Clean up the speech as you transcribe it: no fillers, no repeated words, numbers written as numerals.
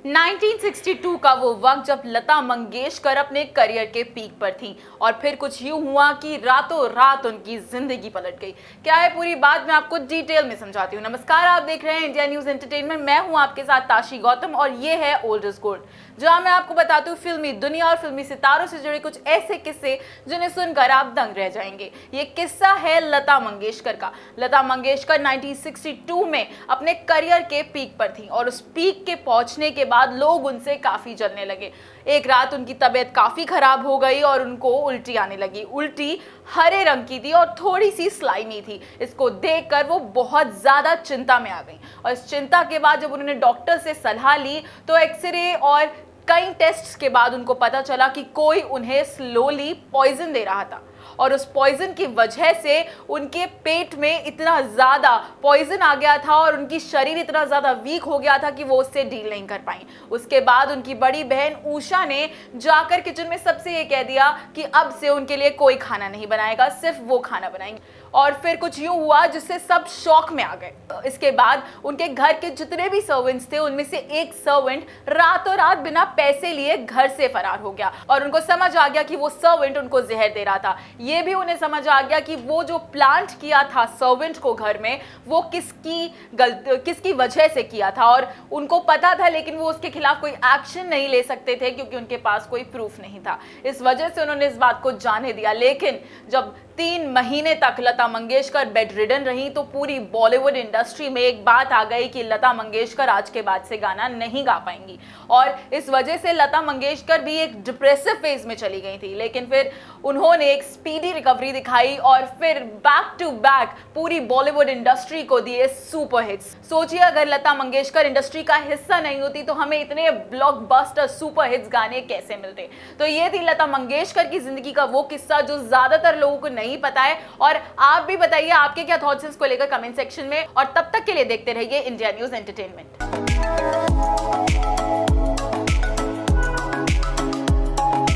1962 का वो वक्त जब लता मंगेशकर अपने करियर के पीक पर थी और फिर कुछ यूं हुआ कि रातों रात उनकी जिंदगी पलट गई। क्या है पूरी बात मैं आपको डिटेल में समझाती हूँ। नमस्कार, आप देख रहे हैं इंडिया न्यूज एंटरटेनमेंट। मैं हूँ आपके साथ ताशी गौतम और ये है ओल्ड इज गोल्ड, जहां मैं आपको बताती हूँ फिल्मी दुनिया और फिल्मी सितारों से जुड़े कुछ ऐसे किस्से जिन्हें सुनकर आप दंग रह जाएंगे। ये किस्सा है लता मंगेशकर का। लता मंगेशकर 1962 में अपने करियर के पीक पर थी और उस पीक के पहुंचने के बाद लोग उनसे काफी जलने लगे। एक रात उनकी तबीयत काफी खराब हो गई और उनको उल्टी आने लगी। उल्टी हरे रंग की थी और थोड़ी सी स्लाइमी थी। इसको देखकर वो बहुत ज्यादा चिंता में आ गई और इस चिंता के बाद जब उन्होंने डॉक्टर से सलाह ली तो एक्सरे और कई टेस्ट्स के बाद उनको पता चला कि कोई उन्हें स्लोली पॉइजन दे रहा था और उस पॉइजन की वजह से उनके पेट में इतना ज्यादा पॉइजन आ गया था और उनकी शरीर इतना ज्यादा वीक हो गया था कि वो उससे डील नहीं कर पाई। उसके बाद उनकी बड़ी बहन उषा ने जाकर किचन में सबसे ये कह दिया कि अब से उनके लिए कोई खाना नहीं बनाएगा, सिर्फ वो खाना बनाएंगे। और फिर कुछ यूं हुआ जिससे सब शॉक में आ गए। इसके बाद उनके घर के जितने भी सर्वेंट्स थे उनमें से एक सर्वेंट रातों रात बिना पैसे लिए घर से फरार हो गया और उनको समझ आ गया कि वो सर्वेंट उनको जहर दे रहा था। ये भी उन्हें समझ आ गया कि वो जो प्लांट किया था सर्वेंट को घर में वो किसकी वजह से किया था और उनको पता था, लेकिन वो उसके खिलाफ कोई एक्शन नहीं ले सकते थे क्योंकि उनके पास कोई प्रूफ नहीं था। इस वजह से उन्होंने इस बात को जाने दिया। लेकिन जब 3 महीने तक लता मंगेशकर बेड रिडन रही तो पूरी बॉलीवुड इंडस्ट्री में एक बात आ गई कि लता मंगेशकर आज के बाद से गाना नहीं गा पाएंगी और इस वजह से लता मंगेशकर भी एक डिप्रेसिव फेज में चली गई थी। लेकिन फिर उन्होंने एक स्पीडी रिकवरी दिखाई और फिर बैक टू बैक पूरी बॉलीवुड इंडस्ट्री को दिए सुपर हिट्स। सोचिए अगर लता मंगेशकर इंडस्ट्री का हिस्सा नहीं होती तो हमें इतने ब्लॉकबस्टर सुपर हिट्स गाने कैसे मिलते। तो ये थी लता मंगेशकर की जिंदगी का वो किस्सा जो ज्यादातर लोगों को नहीं पता है। और आप भी बताइए आपके क्या थॉट्स हैं इसको लेकर कमेंट सेक्शन में। और तब तक के लिए देखते रहिए इंडिया न्यूज एंटरटेनमेंट।